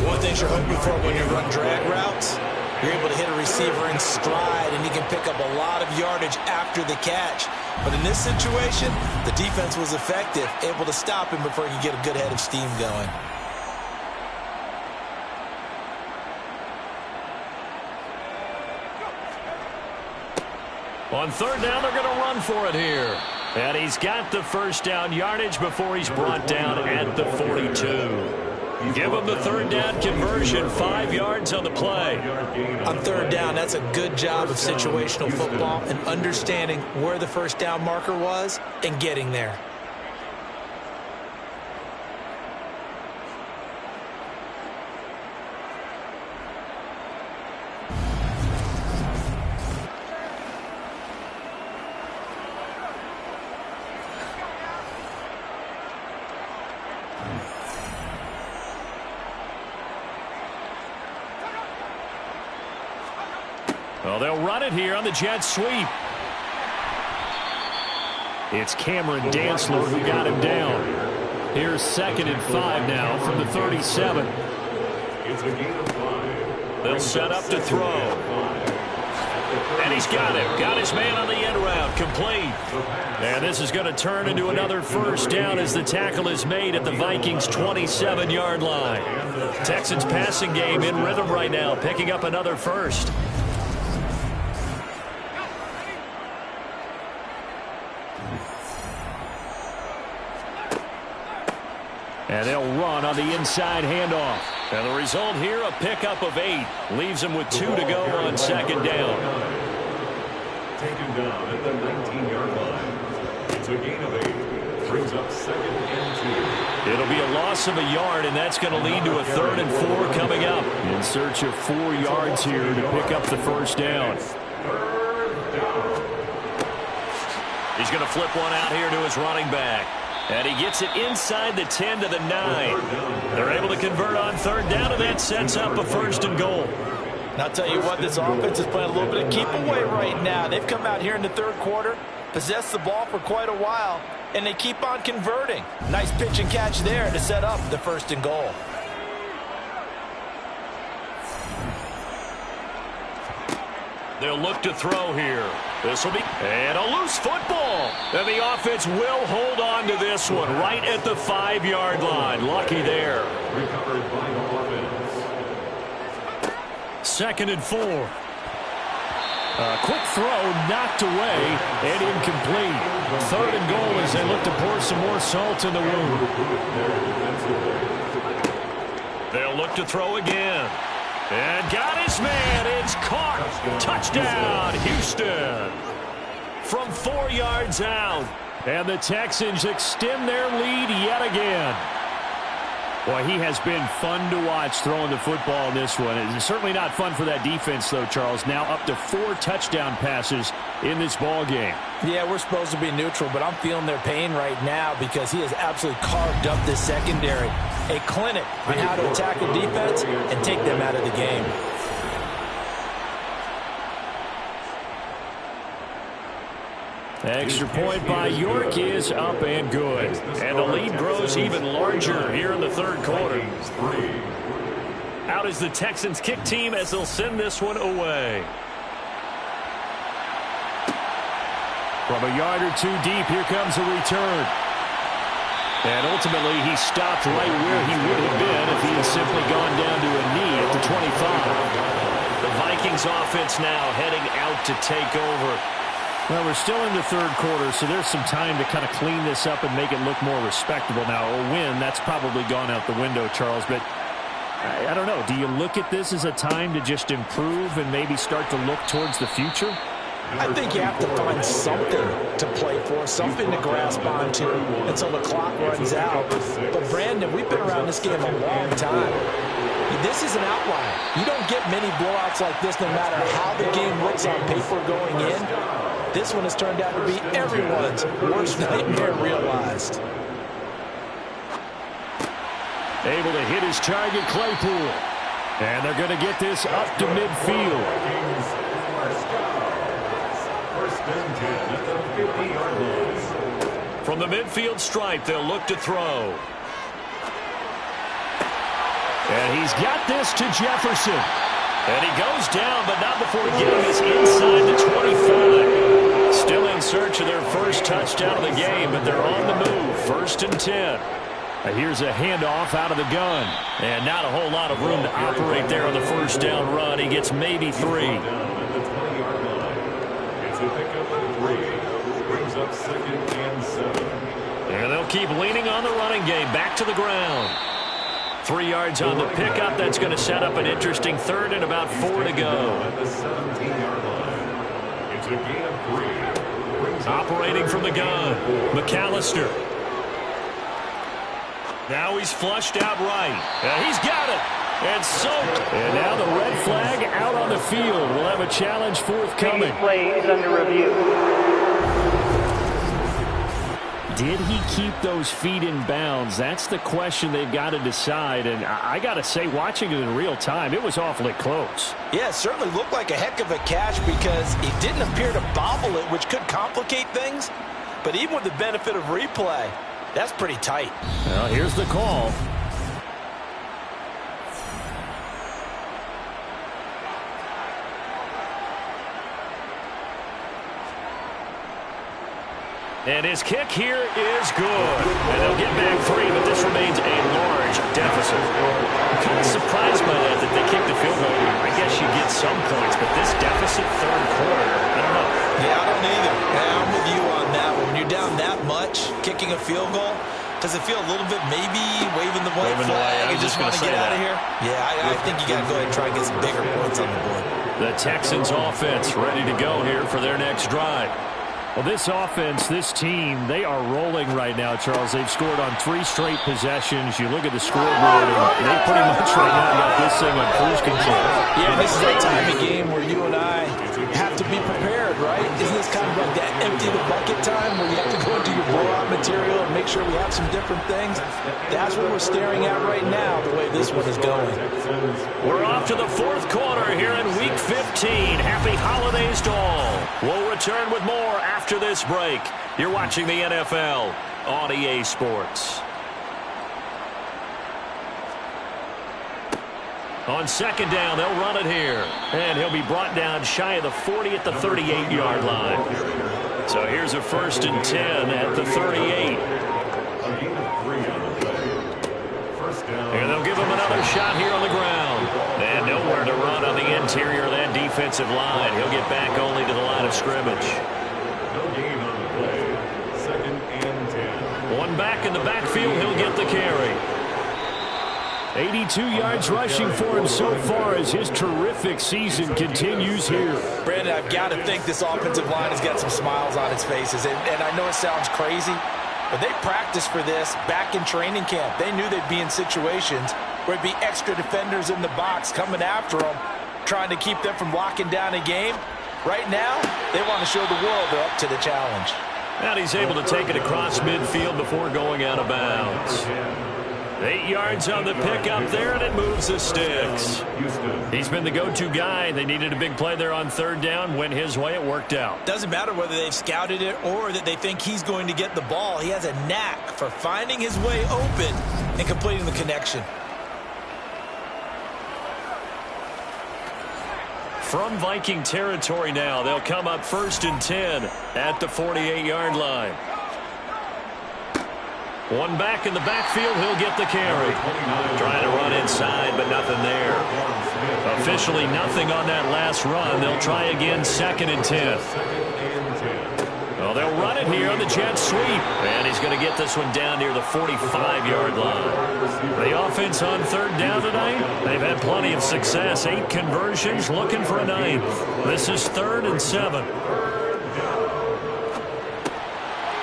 One thing you're hoping for when you run drag routes, you're able to hit a receiver in stride, and he can pick up a lot of yardage after the catch. But in this situation, the defense was effective, able to stop him before he could get a good head of steam going. On 3rd down, they're going to run for it here. And he's got the 1st down yardage before he's brought down at the 42. Give him the 3rd down conversion, 5 yards on the play. On 3rd down, that's a good job of situational football and understanding where the 1st down marker was and getting there. Well, they'll run it here on the jet sweep. It's Cameron Dantzler who got him down. Here's 2nd and 5 now from the 37. They'll set up to throw. And he's got him. Got his man on the end route. Complete. And this is going to turn into another 1st down as the tackle is made at the Vikings' 27-yard line. Texans passing game in rhythm right now, picking up another 1st. And they'll run on the inside handoff. And the result here, a pickup of 8. Leaves them with 2 to go on second down. Taken down at the 19-yard line. It's a gain of 8. Brings up 2nd and 2. It'll be a loss of a yard, and that's going to lead to a 3rd and 4 coming up. In search of 4 yards here to pick up the first down. He's going to flip one out here to his running back. And he gets it inside the 10 to the 9. They're able to convert on 3rd down, and that sets up a 1st and goal. And I'll tell you what, this offense is playing a little bit of keep away right now. They've come out here in the 3rd quarter, possessed the ball for quite a while, and they keep on converting. Nice pitch and catch there to set up the 1st and goal. They'll look to throw here. This will be and a loose football. And the offense will hold on to this one right at the 5-yard line. Lucky there. Recovered by the offense. 2nd and 4. A quick throw knocked away and incomplete. 3rd and goal as they look to pour some more salt in the wound. They'll look to throw again. And got his man. It's caught. Touchdown, Houston. From 4 yards out. And the Texans extend their lead yet again. Boy, he has been fun to watch throwing the football in this one. It's certainly not fun for that defense, though, Charles. Now up to 4 touchdown passes in this ball game. Yeah, we're supposed to be neutral, but I'm feeling their pain right now because he has absolutely carved up this secondary. A clinic on how to attack a defense and take them out of the game. Extra point by York is up and good. And the lead grows even larger here in the 3rd quarter. Out is the Texans kick team as they'll send this one away. From a yard or 2 deep, here comes a return. And ultimately, he stopped right where he would have been if he had simply gone down to a knee at the 25. The Vikings offense now heading out to take over. Well, we're still in the 3rd quarter, so there's some time to kind of clean this up and make it look more respectable. Now, a win, that's probably gone out the window, Charles, but I don't know. Do you look at this as a time to just improve and maybe start to look towards the future? I think you have to find something to play for, something to grasp onto until the clock runs out. But, Brandon, we've been around this game a long time. This is an outlier. You don't get many blowouts like this no matter how the game looks on paper going in. This one has turned out to be everyone's worst nightmare realized. Able to hit his target, Claypool. And they're going to get this up to midfield. First and 10 at the 50-yard line. From the midfield stripe, they'll look to throw. And he's got this to Jefferson. And he goes down, but not before getting this inside the 25. Still in search of their first touchdown of the game, but they're on the move. 1st and 10. Here's a handoff out of the gun. And not a whole lot of room to operate there on the 1st down run. He gets maybe 3. Down at the 20-yard line. It's a pickup of 3. Brings up 2nd and 7. And they'll keep leaning on the running game. Back to the ground. 3 yards on the pickup. That's going to set up an interesting 3rd and about 4 to go. At the 17-yard line. It's a gain of 3. Operating from the gun, McAllister. Now he's flushed out right. He's got it. And soaked. And now the red flag out on the field. We'll have a challenge forthcoming. Play is under review. Did he keep those feet in bounds? That's the question they've got to decide. And I got to say, watching it in real time, it was awfully close. Yeah, it certainly looked like a heck of a catch because he didn't appear to bobble it, which could complicate things. But even with the benefit of replay, that's pretty tight. Well, here's the call. And his kick here is good. And they'll get back 3, but this remains a large deficit. I'm kind of surprised by that they kicked the field goal. I guess you get some points, but this deficit 3rd quarter, I don't know. Yeah, I don't either. Yeah, I'm with you on that one. When you're much kicking a field goal? Does it feel a little bit maybe waving the white flag and just want to get out of here? Yeah, I think you got to go ahead and try and get some bigger points on the board. The Texans offense ready to go here for their next drive. Well, this offense, this team, they are rolling right now, Charles. They've scored on 3 straight possessions. You look at the scoreboard, and they pretty much right now got this thing on cruise control. Yeah, this is that time of game where you and I have to be prepared, right? Isn't this kind of like that empty the bucket time where you have to go into your blowout material and make sure we have some different things? That's what we're staring at right now, the way this one is going. We're off to the 4th quarter here in Week 15. Happy holidays to all. We'll return with more after this break. You're watching the NFL on EA Sports. On 2nd down, they'll run it here. And he'll be brought down shy of the 40 at the 38-yard line. So here's a 1st and 10 at the 38. And they'll give him another shot here on the ground. And nowhere to run on the interior of that defensive line. He'll get back only to the line of scrimmage. No gain on the play. 2nd and 10. One back in the backfield, he'll get the carry. 82 yards rushing for him so far as his terrific season continues here. Brandon, I've got to think this offensive line has got some smiles on its faces. And I know it sounds crazy, but they practiced for this back in training camp. They knew they'd be in situations where it'd be extra defenders in the box coming after them, trying to keep them from locking down a game. Right now, they want to show the world they're up to the challenge. And he's able to take it across midfield before going out of bounds. 8 yards on the pickup there, and it moves the sticks. He's been the go-to guy. They needed a big play there on 3rd down. Went his way. It worked out. Doesn't matter whether they've scouted it or that they think he's going to get the ball. He has a knack for finding his way open and completing the connection. From Viking territory now, they'll come up 1st and 10 at the 48-yard line. One back in the backfield, he'll get the carry. Trying to run inside, but nothing there. Officially nothing on that last run. They'll try again, 2nd and 10. Well, they'll run it here on the jet sweep. And he's going to get this one down near the 45-yard line. The offense on 3rd down tonight, they've had plenty of success. 8 conversions, looking for a 9th. This is 3rd and 7.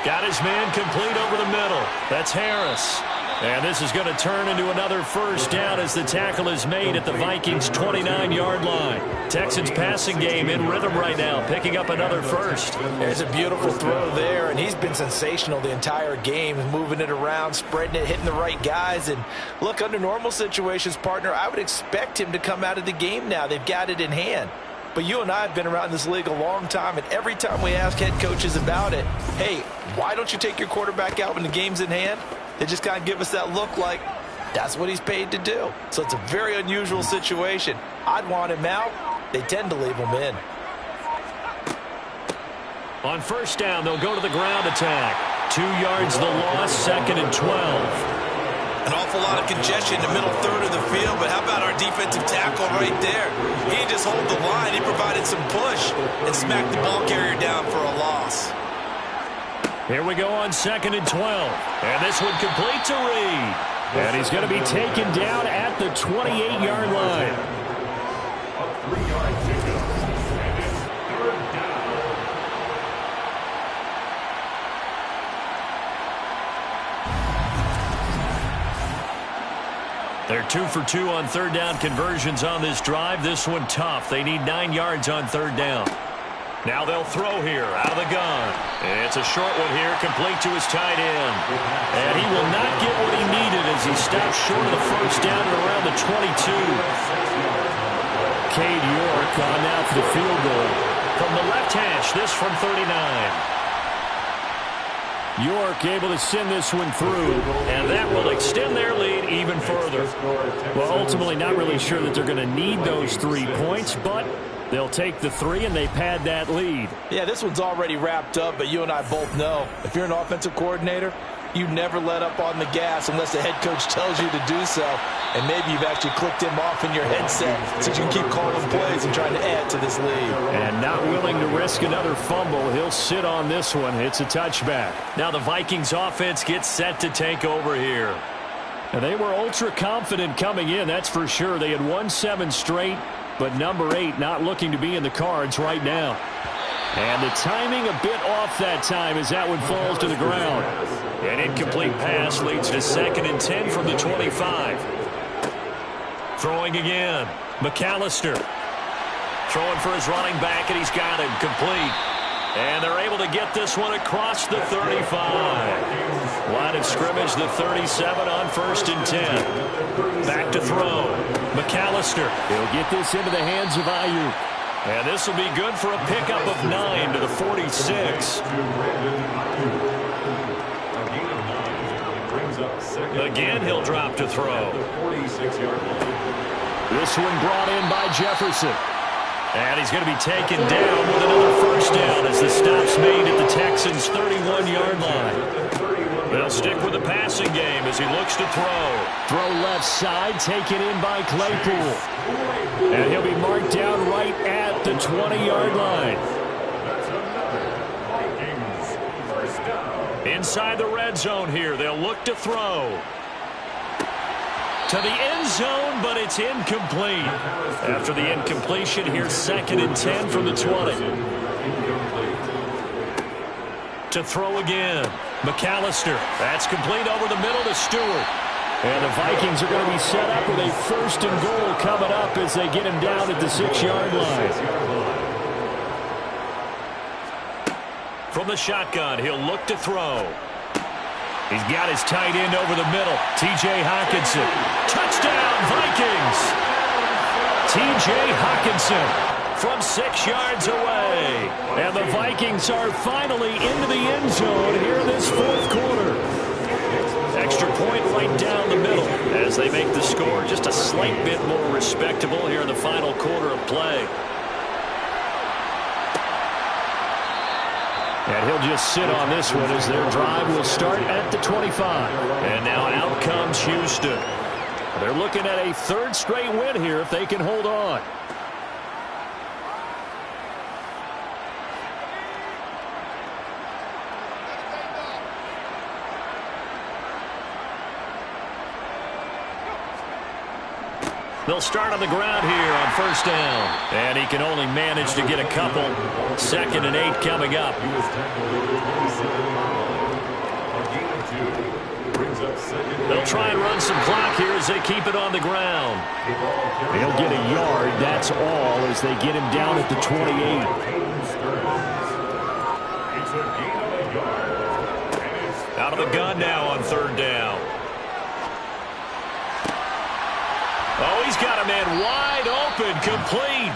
Got his man complete over the middle. That's Harris. And this is going to turn into another 1st down as the tackle is made at the Vikings' 29-yard line. Texans passing game in rhythm right now, picking up another 1st. There's a beautiful throw there, and he's been sensational the entire game, moving it around, spreading it, hitting the right guys. And look, under normal situations, partner, I would expect him to come out of the game now. They've got it in hand. But you and I have been around this league a long time, and every time we ask head coaches about it, hey, why don't you take your quarterback out when the game's in hand? They just kind of give us that look like that's what he's paid to do. So it's a very unusual situation. I'd want him out. They tend to leave him in. On 1st down, they'll go to the ground attack. 2 yards the loss, 2nd and 12. An awful lot of congestion in the middle 3rd of the field, but how about our defensive tackle right there? He didn't just hold the line. He provided some push and smacked the ball carrier down for a loss. Here we go on 2nd and 12. And this one complete to Reed. And he's going to be taken down at the 28-yard line. A 3-yard pickup. And it's 3rd down. They're 2 for 2 on 3rd down conversions on this drive. This one tough. They need 9 yards on 3rd down. Now they'll throw here out of the gun. It's a short one here, complete to his tight end. And he will not get what he needed as he stops short of the 1st down at around the 22. Cade York on now for the field goal. From the left hash, this from 39. York able to send this one through. And that will extend their lead even further. Well, ultimately not really sure that they're going to need those 3 points, but they'll take the 3 and they pad that lead. Yeah, this one's already wrapped up, but you and I both know if you're an offensive coordinator, You never let up on the gas unless the head coach tells you to do so. And maybe you've actually clicked him off in your headset so you can keep calling plays and trying to add to this lead. And not willing to risk another fumble. He'll sit on this one. It's a touchback. Now the Vikings offense gets set to take over here. And they were ultra confident coming in, that's for sure. They had won 7 straight, but number 8 not looking to be in the cards right now. And the timing a bit off that time as that one falls to the ground. An incomplete pass leads to 2nd and 10 from the 25. Throwing again. McAllister. Throwing for his running back, and he's got it complete. And they're able to get this one across the 35. Line of scrimmage, the 37 on 1st and 10. Back to throw. McAllister. He'll get this into the hands of Ayuk. And this will be good for a pickup of 9 to the 46. Again, he'll drop to throw. This one brought in by Jefferson. And he's going to be taken down with another first down as the stop's made at the Texans' 31-yard line. They'll stick with the passing game as he looks to throw. Throw left side, taken in by Claypool. And he'll be marked down right at the 20-yard line. Inside the red zone here, they'll look to throw. To the end zone, but it's incomplete. After the incompletion, here's 2nd and 10 from the 20. To throw again. McAllister. That's complete over the middle to Stewart. And the Vikings are going to be set up with a 1st and goal coming up as they get him down at the 6-yard line. From the shotgun, he'll look to throw. He's got his tight end over the middle. T.J. Hockenson. Touchdown, Vikings! T.J. Hockenson from 6 yards away. And the Vikings are finally into the end zone here in this 4th quarter. Extra point right down the middle as they make the score just a slight bit more respectable here in the final quarter of play. And he'll just sit on this one as their drive will start at the 25. And now out comes Houston. They're looking at a 3rd straight win here if they can hold on. They'll start on the ground here on 1st down. And he can only manage to get a couple. 2nd and 8 coming up. They'll try and run some clock here as they keep it on the ground. They'll get a yard, that's all, as they get him down at the 28. Out of the gun now on 3rd down. Oh, he's got a man wide open, complete.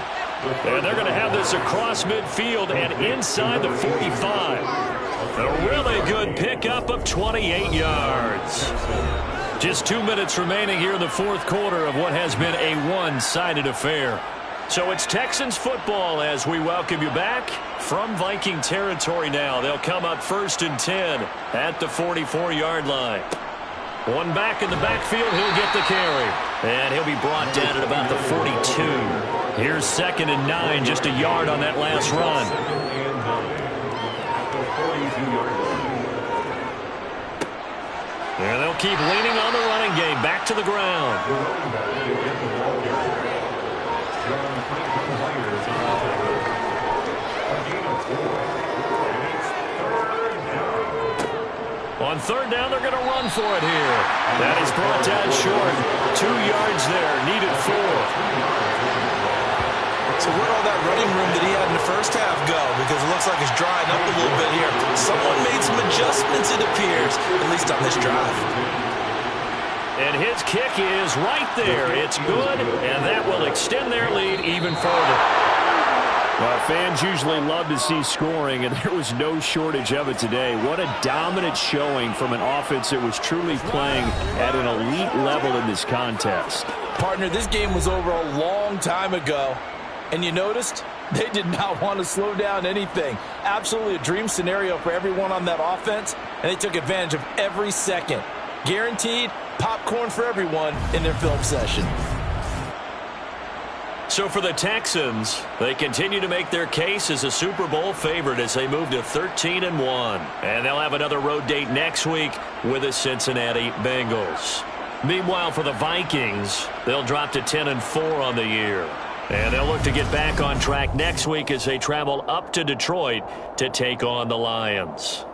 And they're going to have this across midfield and inside the 45. A really good pickup of 28 yards. Just 2 minutes remaining here in the 4th quarter of what has been a one-sided affair. So it's Texans football as we welcome you back from Viking territory now. They'll come up 1st and 10 at the 44-yard line. One back in the backfield, he'll get the carry. And he'll be brought down at about the 42. Here's 2nd and 9, just a yard on that last run. And they'll keep leaning on the running game, back to the ground. On 3rd down, they're going to run for it here. That is brought down short. 2 yards there, needed 4. So where'd all that running room that he had in the first half go? Because it looks like it's drying up a little bit here. Someone made some adjustments, it appears, at least on this drive. And his kick is right there. It's good, and that will extend their lead even further. Well, fans usually love to see scoring, and there was no shortage of it today. What a dominant showing from an offense that was truly playing at an elite level in this contest. Partner, this game was over a long time ago, and you noticed they did not want to slow down anything. Absolutely a dream scenario for everyone on that offense. and they took advantage of every second. Guaranteed popcorn for everyone in their film session. So for the Texans, they continue to make their case as a Super Bowl favorite as they move to 13-1. And they'll have another road date next week with the Cincinnati Bengals. Meanwhile, for the Vikings, they'll drop to 10-4 on the year. And they'll look to get back on track next week as they travel up to Detroit to take on the Lions.